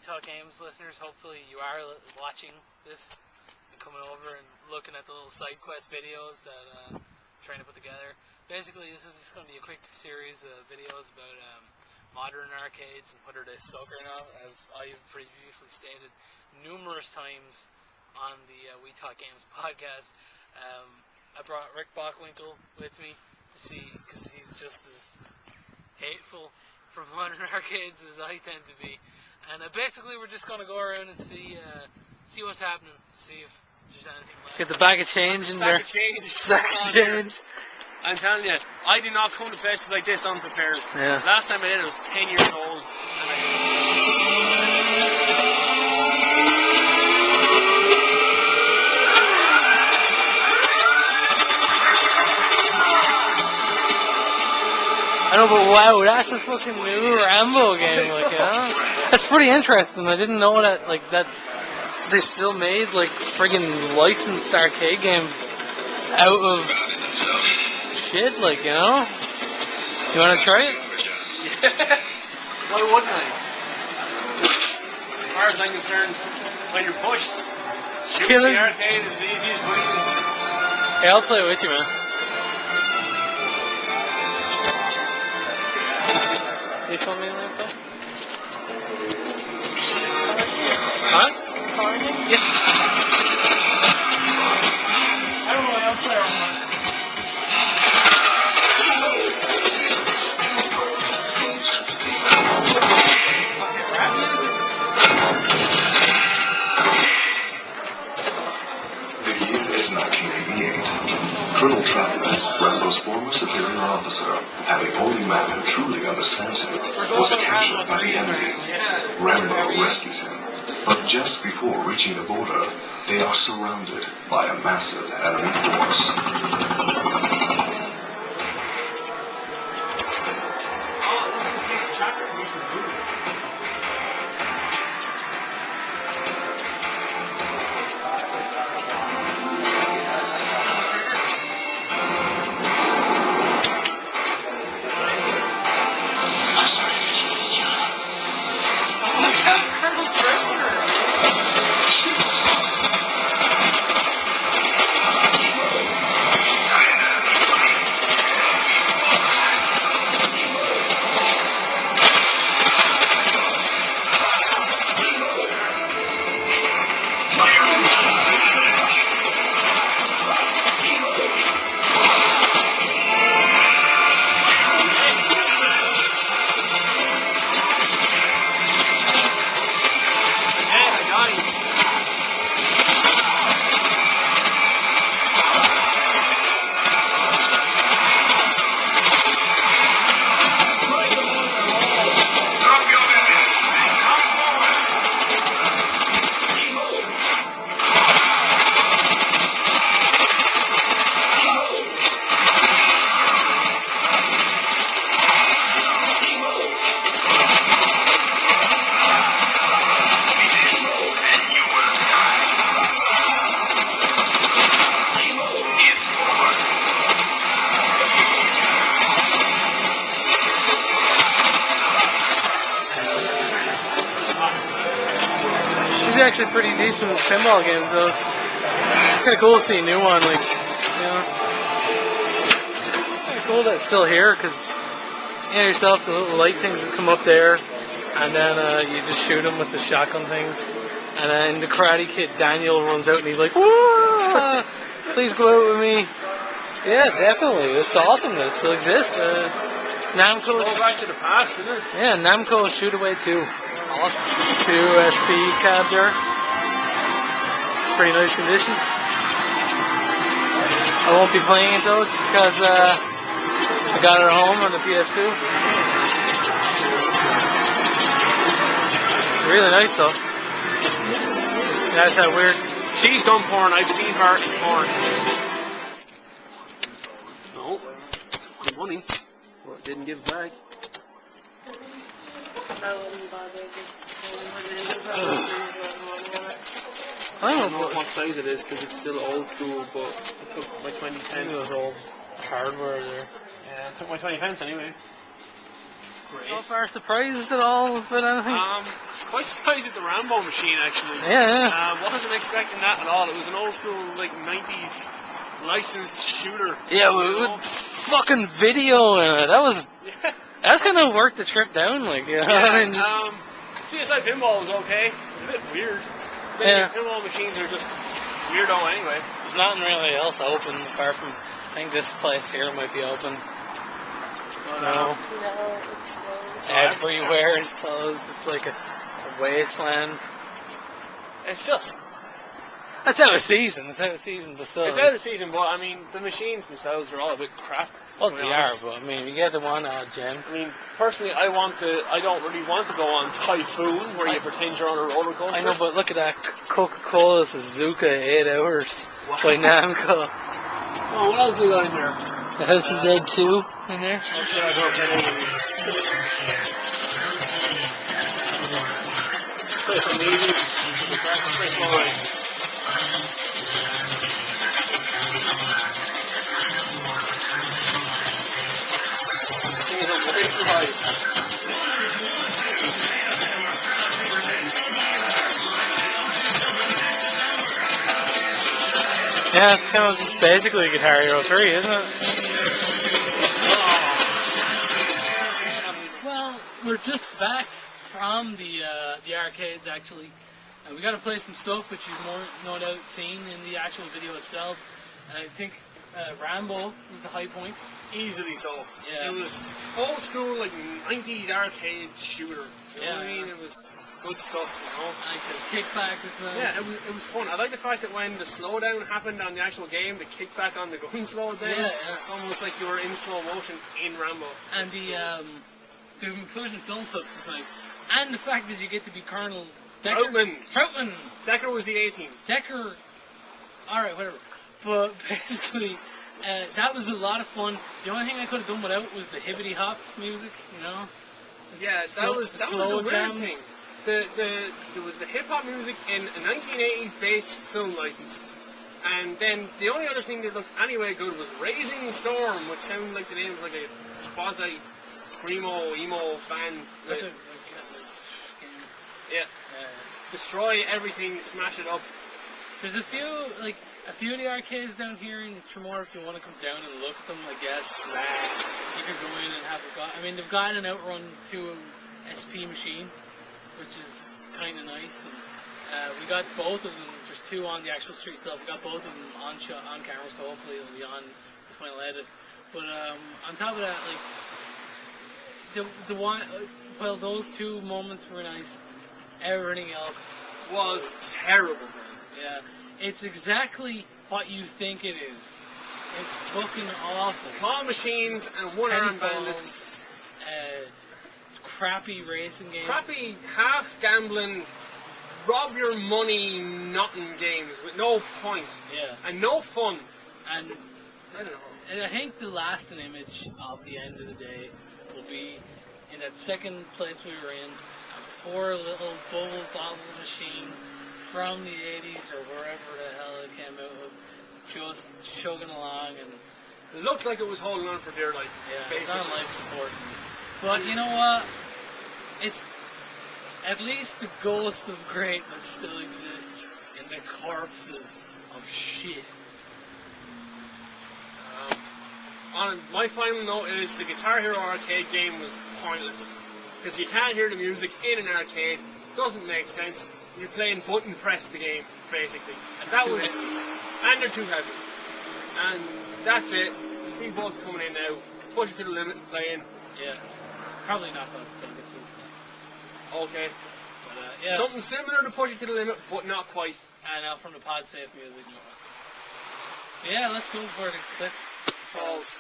Talk Games listeners, hopefully you are watching this and coming over and looking at the little side quest videos that I'm trying to put together. Basically, this is just going to be a quick series of videos about modern arcades and whether they suck or not, as I've previously stated numerous times on the We Talk Games podcast. I brought Rick Bockwinkle with me to see, because he's just as hateful for modern arcades as I tend to be. And basically, we're just going to go around and see what's happening, see if there's anything left. Let's get the bag of change in there. Sack of change. I'm telling you, I did not come to places like this unprepared. Yeah. Last time I did it, I was 10 years old. I know, but wow, that's a fucking new Rambo game, like, you know? That's pretty interesting. I didn't know that, like, that they still made, like, friggin' licensed arcade games out of shit, like, you know? You wanna try it? Yeah. Why wouldn't I? As far as I'm concerned, when you're pushed, shooting the arcade is the easiest way. Hey, I'll play with you, man. You told me to play? Huh? Yes. I don't know what else there are. The year is 1988. Colonel Traveler, Rambo's former superior officer, having only man who truly understands him, was captured by the enemy. Rambo rescues him, but just before reaching the border, they are surrounded by a massive enemy force. Actually pretty decent pinball games though. It's kind of cool to see a new one, like, you know. Kind of cool that it's still here, because you know yourself, the little light things that come up there, and then you just shoot them with the shotgun things, and then the Karate Kid Daniel runs out and he's like, "Whoa, please go out with me." Yeah, definitely. It's awesome that it still exists. Namco. Go back to the past, isn't it? Yeah, Namco Shoot Away 2. Awesome. 2 SP cab there. Pretty nice condition. I won't be playing it though, just because I got it at home on the PS2. Really nice though. That's that weird. She's done porn. I've seen her in porn. No. Good money. But didn't give back. I wouldn't bother I don't know what size it is because it's still old school, but I took my 20 pence. Those old hardware there. Yeah, I took my 20 pence anyway. great. So far, surprised at all with anything? I was quite surprised at the Rambo machine, actually. Yeah. Wasn't expecting that at all. It was an old school, like, 90s licensed shooter. Yeah, with fucking video in it. Yeah. That's gonna work the trip down, like, you know what I mean? CSI Pinball was okay. It was a bit weird. Pinball machines are just weirdo anyway. There's nothing really else open apart from, I think this place here might be open. But, No. It's closed. Everywhere is closed. It's like a wasteland. it's just... That's out of season. It's out of season, but still. It's out of season, but, I mean, the machines themselves are all a bit crap. Well, they are, but I mean, you get the one odd gem. I mean, personally, I don't really want to go on Typhoon, where you pretend you're on a roller coaster. I know, but look at that Coca-Cola Suzuka 8 Hours by Namco. Oh, what else do we got in there? The House of Dead 2 in there. Okay, I don't get it. Play some music. Play some lines. Things are way too high. Yeah, it's kind of just basically Guitar Hero 3, isn't it? Well, we're just back from the arcades, actually. And we got to play some stuff which you've no doubt seen in the actual video itself. And I think Rambo was the high point. Easily so. Yeah. It was old school, like 90s arcade shooter. You know what I Yeah. mean? It was good stuff, you know? Like the kickback as well. Yeah, it was fun. I like the fact that when the slowdown happened on the actual game, the kickback on the gun slowed down. Yeah. Almost like you were in slow motion in Rambo. And the inclusion film clips was nice. And the fact that you get to be Colonel Troutman. Decker was the 18. Decker. Alright, whatever. But basically, that was a lot of fun. The only thing I could have done without was the hibbity hop music, you know? Yeah, that was the weird jams. thing. There was the hip hop music in a 1980s based film license. And then the only other thing that looked anyway good was Raising Storm, which sounded like the name of like a quasi screamo emo band. Yeah. Destroy everything, smash it up. There's a few of the arcades down here in Tremor. If you want to come down and look at them, I guess you can go in and have a go. I mean, they've got an Outrun 2 SP machine, which is kind of nice. And we got both of them. There's two on the actual street itself. We got both of them on camera, so hopefully it'll be on the final edit. But on top of that, like the one, well, those two moments were nice. Everything else Was terrible. yeah, it's exactly what you think it is. It's fucking awful. Claw machines and one-armed Penny bandits. Crappy racing games. Crappy, half gambling, rob your money, nothing games with no point Yeah, and no fun. and I don't know. and I think the lasting image of the end of the day will be in that second place we were in, a poor little bubble bottle machine from the 80s or wherever the hell it came out of, just chugging along and It looked like it was holding on for dear life. yeah, it's basically. on life support. But you know what? It's at least the ghost of greatness still exists in the corpses of shit. On my final note is the Guitar Hero arcade game was pointless because you can't hear the music in an arcade. Doesn't make sense. You're playing button press the game basically, and that was, and they're too heavy. And that's it. Speedball's coming in now. Push it to the limits playing. Yeah, probably not for this. Okay. But yeah, Something similar to Push It to the Limit, but not quite. and now from the pod safe music. Yeah, let's go for the clip. Falls.